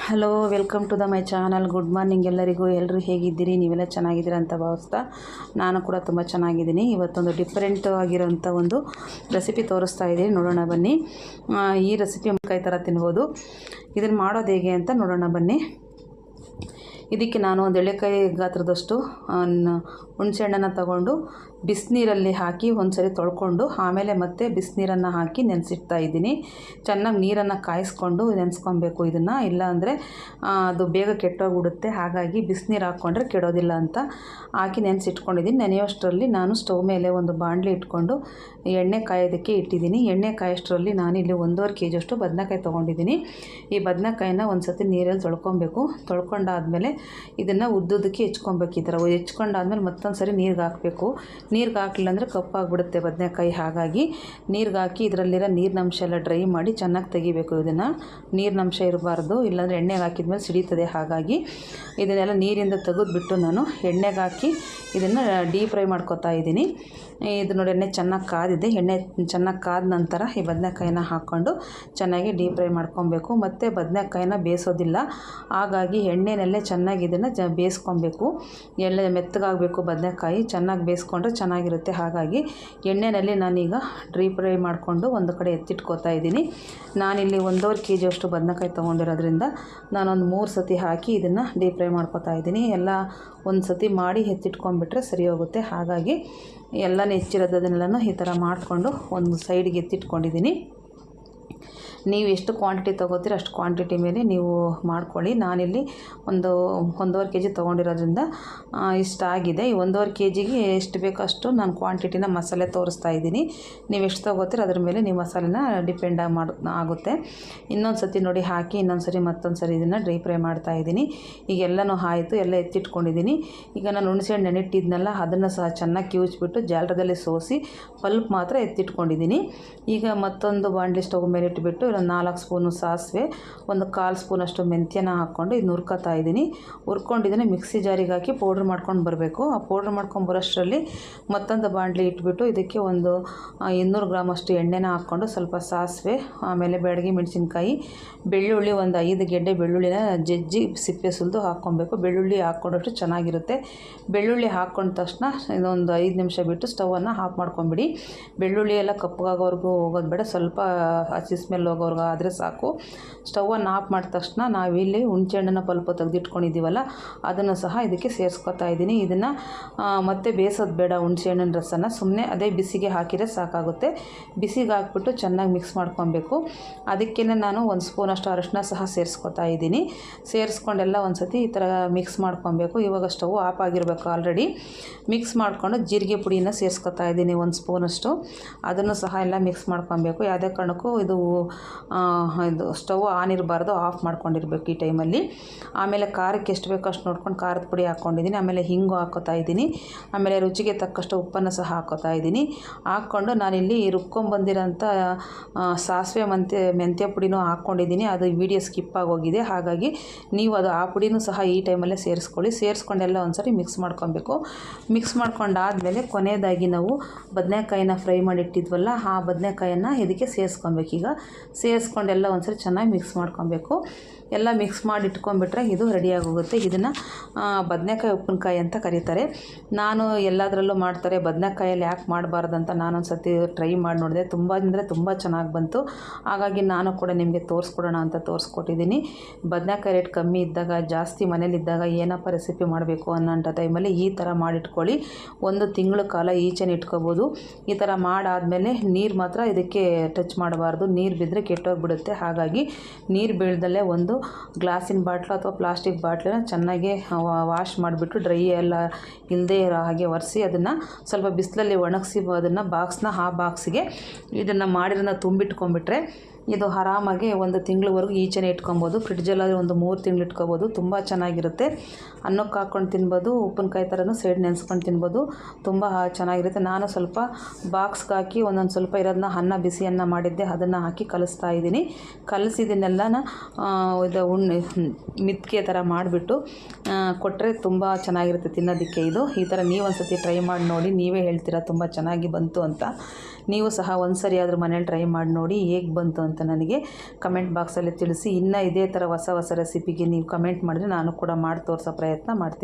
Hello, welcome to my channel. Good morning ಎಲ್ಲರಿಗೂ. ಎಲ್ಲರೂ ಹೇಗಿದ್ದೀರಿ? ನೀವೆಲ್ಲ ಚೆನ್ನಾಗಿದ್ದೀರಾ ಅಂತ ಭಾವಿಸ್ತಾ ನಾನು ಕೂಡ ತುಂಬ ಚೆನ್ನಾಗಿದ್ದೀನಿ. ಇವತ್ತೊಂದು ಡಿಫ್ರೆಂಟ್ ಆಗಿರೋಂಥ ಒಂದು ರೆಸಿಪಿ ತೋರಿಸ್ತಾ ಇದ್ದೀನಿ, ನೋಡೋಣ ಬನ್ನಿ. ಈ ರೆಸಿಪಿ ಕೈ ಥರ ತಿನ್ಬೋದು. ಇದನ್ನು ಮಾಡೋದು ಹೇಗೆ ಅಂತ ನೋಡೋಣ ಬನ್ನಿ. ಇದಕ್ಕೆ ನಾನು ಒಂದು ಎಳೆಕಾಯಿ ಗಾತ್ರದಷ್ಟು ಹುಣಸೆಹಣ್ಣನ್ನು ತಗೊಂಡು ಬಿಸಿನೀರಲ್ಲಿ ಹಾಕಿ ಒಂದು ಸರಿ ತೊಳ್ಕೊಂಡು ಆಮೇಲೆ ಮತ್ತೆ ಬಿಸಿನೀರನ್ನು ಹಾಕಿ ನೆನೆಸಿಡ್ತಾ ಇದ್ದೀನಿ. ಚೆನ್ನಾಗಿ ನೀರನ್ನು ಕಾಯಿಸ್ಕೊಂಡು ನೆನೆಸ್ಕೊಬೇಕು ಇದನ್ನು, ಇಲ್ಲ ಅಂದರೆ ಅದು ಬೇಗ ಕೆಟ್ಟೋಗ್ಬಿಡುತ್ತೆ. ಹಾಗಾಗಿ ಬಿಸಿನೀರು ಹಾಕ್ಕೊಂಡ್ರೆ ಕೆಡೋದಿಲ್ಲ ಅಂತ ಹಾಕಿ ನೆನೆಸಿಟ್ಕೊಂಡಿದ್ದೀನಿ. ನೆನೆಯೋಷ್ಟರಲ್ಲಿ ನಾನು ಸ್ಟವ್ ಮೇಲೆ ಒಂದು ಬಾಣಲಿ ಇಟ್ಕೊಂಡು ಎಣ್ಣೆ ಕಾಯೋದಕ್ಕೆ ಇಟ್ಟಿದ್ದೀನಿ. ಎಣ್ಣೆ ಕಾಯೋಷ್ಟರಲ್ಲಿ ನಾನು ಇಲ್ಲಿ 1.5 kg ಅಷ್ಟು ಬದನೆಕಾಯಿ ತೊಗೊಂಡಿದ್ದೀನಿ. ಈ ಬದನೆಕಾಯಿನ ಒಂದು ಸತಿ ನೀರಲ್ಲಿ ತೊಳ್ಕೊಬೇಕು. ತೊಳ್ಕೊಂಡಾದಮೇಲೆ ಇದನ್ನು ಉದ್ದುದಕ್ಕೆ ಹೆಚ್ಕೊಬೇಕು. ಈ ಥರ ಹೆಚ್ಕೊಂಡಾದ್ಮೇಲೆ ಮತ್ತೊಂದು ಸರಿ ನೀರಿಗೆ ಹಾಕಬೇಕು. ನೀರಿಗೆ ಹಾಕಲಿಲ್ಲ ಅಂದರೆ ಕಪ್ಪಾಗಿಬಿಡುತ್ತೆ ಬದನೆಕಾಯಿ. ಹಾಗಾಗಿ ನೀರಿಗೆ ಹಾಕಿ ಇದರಲ್ಲಿರೋ ನೀರಿನಂಶ ಎಲ್ಲ ಡ್ರೈ ಮಾಡಿ ಚೆನ್ನಾಗಿ ತೆಗಿಬೇಕು. ಇದನ್ನು ನೀರಿನಂಶ ಇರಬಾರ್ದು, ಇಲ್ಲಾಂದರೆ ಎಣ್ಣೆಗೆ ಹಾಕಿದ್ಮೇಲೆ ಸಿಡಿತದೆ. ಹಾಗಾಗಿ ಇದನ್ನೆಲ್ಲ ನೀರಿಂದ ತೆಗೆದುಬಿಟ್ಟು ನಾನು ಎಣ್ಣೆಗೆ ಹಾಕಿ ಇದನ್ನು ಡೀಪ್ ಫ್ರೈ ಮಾಡ್ಕೊತಾ ಇದ್ದೀನಿ. ಇದು ನೋಡಿ, ಎಣ್ಣೆ ಚೆನ್ನಾಗಿ ಕಾದಿದೆ. ಎಣ್ಣೆ ಚೆನ್ನಾಗಿ ಕಾದ ನಂತರ ಈ ಬದನೆಕಾಯಿನ ಹಾಕ್ಕೊಂಡು ಚೆನ್ನಾಗಿ ಡೀಪ್ ಫ್ರೈ ಮಾಡ್ಕೊಬೇಕು. ಮತ್ತು ಬದನೆಕಾಯಿನ ಬೇಯಿಸೋದಿಲ್ಲ, ಹಾಗಾಗಿ ಎಣ್ಣೆನಲ್ಲೇ ಚೆನ್ನಾಗಿ ಇದನ್ನು ಬೇಯಿಸ್ಕೊಬೇಕು. ಎಣ್ಣೆ ಮೆತ್ತಗಾಗಬೇಕು ಬದನೆಕಾಯಿ. ಚೆನ್ನಾಗಿ ಬೇಯಿಸ್ಕೊಂಡ್ರೆ ಚೆನ್ನಾಗಿರುತ್ತೆ. ಹಾಗಾಗಿ ಎಣ್ಣೆಯಲ್ಲಿ ನಾನೀಗ ಡೀಪ್ ಫ್ರೈ ಮಾಡಿಕೊಂಡು ಒಂದು ಕಡೆ ಎತ್ತಿಟ್ಕೋತಾ ಇದ್ದೀನಿ. ನಾನಿಲ್ಲಿ 1.5 kg ಅಷ್ಟು ಬದನೆಕಾಯಿ ತೊಗೊಂಡಿರೋದ್ರಿಂದ ನಾನೊಂದು 3 ಸತಿ ಹಾಕಿ ಇದನ್ನು ಡೀಪ್ ಫ್ರೈ ಮಾಡ್ಕೊತಾ ಇದ್ದೀನಿ. ಎಲ್ಲ ಒಂದು ಸತಿ ಮಾಡಿ ಎತ್ತಿಟ್ಕೊಂಡ್ಬಿಟ್ರೆ ಸರಿ ಹೋಗುತ್ತೆ. ಹಾಗಾಗಿ ಎಲ್ಲನೂ ಹೆಚ್ಚಿರೋದನ್ನೆಲ್ಲನೂ ಈ ಥರ ಮಾಡಿಕೊಂಡು ಒಂದು ಸೈಡಿಗೆ ಎತ್ತಿಟ್ಕೊಂಡಿದ್ದೀನಿ. ನೀವು ಎಷ್ಟು ಕ್ವಾಂಟಿಟಿ ತೊಗೋತೀರೋ ಅಷ್ಟು ಕ್ವಾಂಟಿಟಿ ಮೇಲೆ ನೀವು ಮಾಡ್ಕೊಳ್ಳಿ. ನಾನಿಲ್ಲಿ 1.5 kg ತೊಗೊಂಡಿರೋದ್ರಿಂದ ಇಷ್ಟಾಗಿದೆ. ಈ 1.5 kgಗೆ ಎಷ್ಟು ಬೇಕೋ ಅಷ್ಟು ನಾನು ಕ್ವಾಂಟಿಟಿನ ಮಸಾಲೆ ತೋರಿಸ್ತಾ ಇದ್ದೀನಿ. ನೀವು ಎಷ್ಟು ತೊಗೋತೀರೋ ಅದ್ರ ಮೇಲೆ ನೀವು ಮಸಾಲೆನ ಡಿಪೆಂಡ್ ಆಗುತ್ತೆ. ಇನ್ನೊಂದು ಸತಿ ನೋಡಿ ಹಾಕಿ ಇನ್ನೊಂದು ಸರಿ ಮತ್ತೊಂದು ಸರಿ ಇದನ್ನು ಡ್ರೈ ಫ್ರೈ ಮಾಡ್ತಾ ಇದ್ದೀನಿ. ಈಗ ಎಲ್ಲನೂ ಆಯಿತು, ಎಲ್ಲ ಎತ್ತಿಟ್ಕೊಂಡಿದ್ದೀನಿ. ಈಗ ನಾನು ಹುಣಸೆಹಣ್ಣು ನೆನೆಟ್ಟಿದ್ನಲ್ಲ ಅದನ್ನು ಸಹ ಚೆನ್ನಾಗಿ ಕಿವುಚ್ಬಿಟ್ಟು ಜಾಲರದಲ್ಲಿ ಸೋಸಿ ಪಲ್ಪ್ ಮಾತ್ರ ಎತ್ತಿಟ್ಕೊಂಡಿದ್ದೀನಿ. ಈಗ ಮತ್ತೊಂದು ಬಾಣಲಿ ಸ್ಟವ್ ಮೇಲೆ ಇಟ್ಬಿಟ್ಟು 4 ಸ್ಪೂನು ಸಾಸಿವೆ, ಒಂದು 1/4 ಸ್ಪೂನಷ್ಟು ಮೆಂತ್ಯನ ಹಾಕ್ಕೊಂಡು ಇದನ್ನ ಹುರ್ಕೋತಾ ಇದ್ದೀನಿ. ಹುರ್ಕೊಂಡಿದ್ದೀನಿ. ಮಿಕ್ಸಿ ಜಾರಿಗೆ ಹಾಕಿ ಪೌಡ್ರ್ ಮಾಡ್ಕೊಂಡು ಬರಬೇಕು. ಆ ಪೌಡ್ರ್ ಮಾಡ್ಕೊಂಡು ಬರೋಷ್ಟರಲ್ಲಿ ಮತ್ತೊಂದು ಬಾಣಲಿ ಇಟ್ಬಿಟ್ಟು ಇದಕ್ಕೆ ಒಂದು 200 ಗ್ರಾಮ್ ಅಷ್ಟು ಎಣ್ಣೆನ ಹಾಕ್ಕೊಂಡು ಸ್ವಲ್ಪ ಸಾಸಿವೆ, ಆಮೇಲೆ ಬ್ಯಾಡಗಿ ಮೆಣಸಿನ್ಕಾಯಿ, ಬೆಳ್ಳುಳ್ಳಿ, ಒಂದು 5 ಗೆಡ್ಡೆ ಬೆಳ್ಳುಳ್ಳಿನ ಜಜ್ಜಿ ಸಿಪ್ಪೆ ಸುಲಿದು ಹಾಕ್ಕೊಬೇಕು. ಬೆಳ್ಳುಳ್ಳಿ ಹಾಕ್ಕೊಂಡಷ್ಟು ಚೆನ್ನಾಗಿರುತ್ತೆ. ಬೆಳ್ಳುಳ್ಳಿ ಹಾಕ್ಕೊಂಡ ತಕ್ಷಣ ಇದೊಂದು 5 ನಿಮಿಷ ಬಿಟ್ಟು ಸ್ಟವನ್ನು ಆಫ್ ಮಾಡ್ಕೊಂಬಿಡಿ. ಬೆಳ್ಳುಳ್ಳಿ ಎಲ್ಲ ಕಪ್ಪಗಾಗೋವರೆಗೂ ಹೋಗೋದು ಬೇಡ, ಸ್ವಲ್ಪ ಹಸಿ ಸ್ಮೆಲ್ ಹೋಗೋವರೆಗೂ ಆದರೆ ಸಾಕು. ಸ್ಟವನ್ನು ಆಫ್ ಮಾಡಿದ ತಕ್ಷಣ ನಾವಿಲ್ಲಿ ಹುಣಸೆಹಣ್ಣನ್ನು ಪಲ್ಪ್ ತೆಗೆದಿಟ್ಕೊಂಡಿದ್ದೀವಲ್ಲ ಅದನ್ನು ಸಹ ಇದಕ್ಕೆ ಸೇರಿಸ್ಕೊತಾ ಇದ್ದೀನಿ. ಇದನ್ನು ಮತ್ತೆ ಬೇಯಿಸೋದು ಬೇಡ. ಹುಣಸೆಹಣ್ಣಿನ ರಸನ ಸುಮ್ಮನೆ ಅದೇ ಬಿಸಿಗೆ ಹಾಕಿದರೆ ಸಾಕಾಗುತ್ತೆ. ಬಿಸಿಗೆ ಹಾಕ್ಬಿಟ್ಟು ಚೆನ್ನಾಗಿ ಮಿಕ್ಸ್ ಮಾಡ್ಕೊಬೇಕು. ಅದಕ್ಕೇ ನಾನು 1 ಸ್ಪೂನಷ್ಟು ಅರಶಿನ ಸಹ ಸೇರಿಸ್ಕೊತಾ ಇದ್ದೀನಿ. ಸೇರಿಸ್ಕೊಂಡೆಲ್ಲ ಒಂದು ಸತಿ ಈ ಥರ ಮಿಕ್ಸ್ ಮಾಡ್ಕೊಬೇಕು. ಇವಾಗ ಸ್ಟವ್ ಆಫ್ ಆಗಿರಬೇಕು ಆಲ್ರೆಡಿ. ಮಿಕ್ಸ್ ಮಾಡಿಕೊಂಡು ಜೀರಿಗೆ ಪುಡಿನ ಸೇರಿಸ್ಕೊತಾ ಇದ್ದೀನಿ 1 ಸ್ಪೂನಷ್ಟು. ಅದನ್ನು ಸಹ ಎಲ್ಲ ಮಿಕ್ಸ್ ಮಾಡ್ಕೊಬೇಕು. ಯಾವುದೇ ಕಾರಣಕ್ಕೂ ಇದು ಸ್ಟವ್ ಆನ್ ಇರಬಾರ್ದು, ಆಫ್ ಮಾಡ್ಕೊಂಡಿರ್ಬೇಕು ಈ ಟೈಮಲ್ಲಿ. ಆಮೇಲೆ ಖಾರಕ್ಕೆ ಎಷ್ಟು ಬೇಕೋ ಅಷ್ಟು ನೋಡ್ಕೊಂಡು ಖಾರದ ಪುಡಿ ಹಾಕ್ಕೊಂಡಿದ್ದೀನಿ. ಆಮೇಲೆ ಹಿಂಗು ಹಾಕ್ಕೋತಾ ಇದ್ದೀನಿ. ಆಮೇಲೆ ರುಚಿಗೆ ತಕ್ಕಷ್ಟು ಉಪ್ಪನ್ನು ಸಹ ಹಾಕ್ಕೋತಾ ಇದ್ದೀನಿ. ಹಾಕ್ಕೊಂಡು ನಾನಿಲ್ಲಿ ರುಬ್ಕೊಂಬಂದಿರೋಂಥ ಸಾಸಿವೆ ಮೆಂತ್ಯ ಪುಡಿನೂ ಹಾಕ್ಕೊಂಡಿದ್ದೀನಿ. ಅದು ವಿಡಿಯೋ ಸ್ಕಿಪ್ ಆಗೋಗಿದೆ. ಹಾಗಾಗಿ ನೀವು ಆ ಪುಡಿನೂ ಸಹ ಈ ಟೈಮಲ್ಲೇ ಸೇರಿಸ್ಕೊಳ್ಳಿ. ಸೇರಿಸ್ಕೊಂಡೆಲ್ಲ ಒಂದು ಸರಿ ಮಿಕ್ಸ್ ಮಾಡ್ಕೊಬೇಕು. ಮಿಕ್ಸ್ ಮಾಡ್ಕೊಂಡಾದಮೇಲೆ ಕೊನೆಯದಾಗಿ ನಾವು ಬದನೆಕಾಯಿನ ಫ್ರೈ ಮಾಡಿಟ್ಟಿದ್ವಲ್ಲ ಆ ಬದನೆಕಾಯನ್ನು ಇದಕ್ಕೆ ಸೇರಿಸ್ಕೊಬೇಕು. ಈಗ ಸೇರಿಸ್ಕೊಂಡೆಲ್ಲ ಒಂದು ಸರಿ ಚೆನ್ನಾಗಿ ಮಿಕ್ಸ್ ಮಾಡ್ಕೊಬೇಕು. ಎಲ್ಲ ಮಿಕ್ಸ್ ಮಾಡಿ ಇಟ್ಕೊಂಡ್ಬಿಟ್ರೆ ಇದು ರೆಡಿಯಾಗಿ ಹೋಗುತ್ತೆ. ಇದನ್ನು ಬದನೆಕಾಯಿ ಉಪ್ಪಿನಕಾಯಿ ಅಂತ ಕರೀತಾರೆ. ನಾನು ಎಲ್ಲದರಲ್ಲೂ ಮಾಡ್ತಾರೆ, ಬದನೆಕಾಯಲ್ಲಿ ಯಾಕೆ ಮಾಡಬಾರ್ದು ಅಂತ ನಾನೊಂದು ಸತಿ ಟ್ರೈ ಮಾಡಿ ನೋಡಿದೆ. ತುಂಬ ಅಂದರೆ ತುಂಬ ಚೆನ್ನಾಗಿ ಬಂತು. ಹಾಗಾಗಿ ನಾನು ಕೂಡ ನಿಮಗೆ ತೋರಿಸ್ಕೊಡೋಣ ಅಂತ ತೋರಿಸ್ಕೊಟ್ಟಿದ್ದೀನಿ. ಬದನೆಕಾಯಿ ರೇಟ್ ಕಮ್ಮಿ ಇದ್ದಾಗ, ಜಾಸ್ತಿ ಮನೇಲಿದ್ದಾಗ ಏನಪ್ಪ ರೆಸಿಪಿ ಮಾಡಬೇಕು ಅನ್ನೋಂಥ ಟೈಮಲ್ಲಿ ಈ ಥರ ಮಾಡಿಟ್ಕೊಳ್ಳಿ. 1 ತಿಂಗಳ ಕಾಲ ಈಚೆನ ಇಟ್ಕೋಬೋದು. ಈ ಥರ ಮಾಡಾದಮೇಲೆ ನೀರು ಮಾತ್ರ ಇದಕ್ಕೆ ಟಚ್ ಮಾಡಬಾರ್ದು. ನೀರು ಬಿದ್ದರೆ ಕೆಟ್ಟೋಗ್ಬಿಡುತ್ತೆ. ಹಾಗಾಗಿ ನೀರು ಬೀಳ್ದಲ್ಲೇ ಒಂದು ಗ್ಲಾಸಿನ ಬಾಟ್ಲು ಅಥವಾ ಪ್ಲಾಸ್ಟಿಕ್ ಬಾಟ್ಲನ್ನ ಚೆನ್ನಾಗಿ ವಾಶ್ ಮಾಡಿಬಿಟ್ಟು ಡ್ರೈ ಎಲ್ಲ ಇಲ್ಲದೇ ಇರೋ ಹಾಗೆ ಒರೆಸಿ ಅದನ್ನು ಸ್ವಲ್ಪ ಬಿಸಿಲಲ್ಲಿ ಒಣಗಿಸಿ ಅದನ್ನು ಆ ಬಾಕ್ಸಿಗೆ ಇದನ್ನು ಮಾಡಿರೋದನ್ನ ತುಂಬಿಟ್ಕೊಂಡ್ಬಿಟ್ರೆ ಇದು ಆರಾಮಾಗಿ 1 ತಿಂಗಳವರೆಗೂ ಈಚೆನೇ ಇಟ್ಕೊಬೋದು. ಫ್ರಿಡ್ಜಲ್ಲಾದರೆ ಒಂದು 3 ತಿಂಗಳು ಇಟ್ಕೊಬೋದು. ತುಂಬ ಚೆನ್ನಾಗಿರುತ್ತೆ. ಅನ್ನಕ್ಕೆ ಹಾಕ್ಕೊಂಡು ತಿನ್ಬೋದು, ಉಪ್ಪಿನಕಾಯಿ ಥರನೂ ಸೈಡ್ ನೆನೆಸ್ಕೊಂಡು ತಿನ್ಬೋದು. ತುಂಬ ಚೆನ್ನಾಗಿರುತ್ತೆ. ನಾನು ಸ್ವಲ್ಪ ಬಾಕ್ಸ್ಗೆ ಹಾಕಿ ಒಂದೊಂದು ಸ್ವಲ್ಪ ಇರೋದನ್ನ ಬಿಸಿ ಅನ್ನ ಮಾಡಿದ್ದೆ ಅದನ್ನು ಹಾಕಿ ಕಲಿಸ್ತಾ ಇದ್ದೀನಿ. ಕಲಿಸಿದ್ದನ್ನೆಲ್ಲನ ಇದು ಮಿತ್ಕೆ ಥರ ಮಾಡಿಬಿಟ್ಟು ಕೊಟ್ಟರೆ ತುಂಬ ಚೆನ್ನಾಗಿರುತ್ತೆ ತಿನ್ನೋದಕ್ಕೆ. ಇದು ಈ ಥರ ನೀವು ಒಂದು ಸತಿ ಟ್ರೈ ಮಾಡಿ ನೋಡಿ, ನೀವೇ ಹೇಳ್ತೀರಾ ತುಂಬ ಚೆನ್ನಾಗಿ ಬಂತು ಅಂತ. ನೀವು ಸಹ ಒಂದು ಸರಿ ಆದರೂ ಮನೇಲಿ ಟ್ರೈ ಮಾಡಿ ನೋಡಿ ಹೇಗೆ ಬಂತು ಅಂತ ನನಗೆ ಕಮೆಂಟ್ ಬಾಕ್ಸಲ್ಲಿ ತಿಳಿಸಿ. ಇನ್ನು ಇದೇ ಥರ ಹೊಸ ಹೊಸ ರೆಸಿಪಿಗೆ ನೀವು ಕಮೆಂಟ್ ಮಾಡಿದ್ರೆ ನಾನು ಕೂಡ ಮಾಡಿ ತೋರಿಸೋ ಪ್ರಯತ್ನ ಮಾಡ್ತೀನಿ.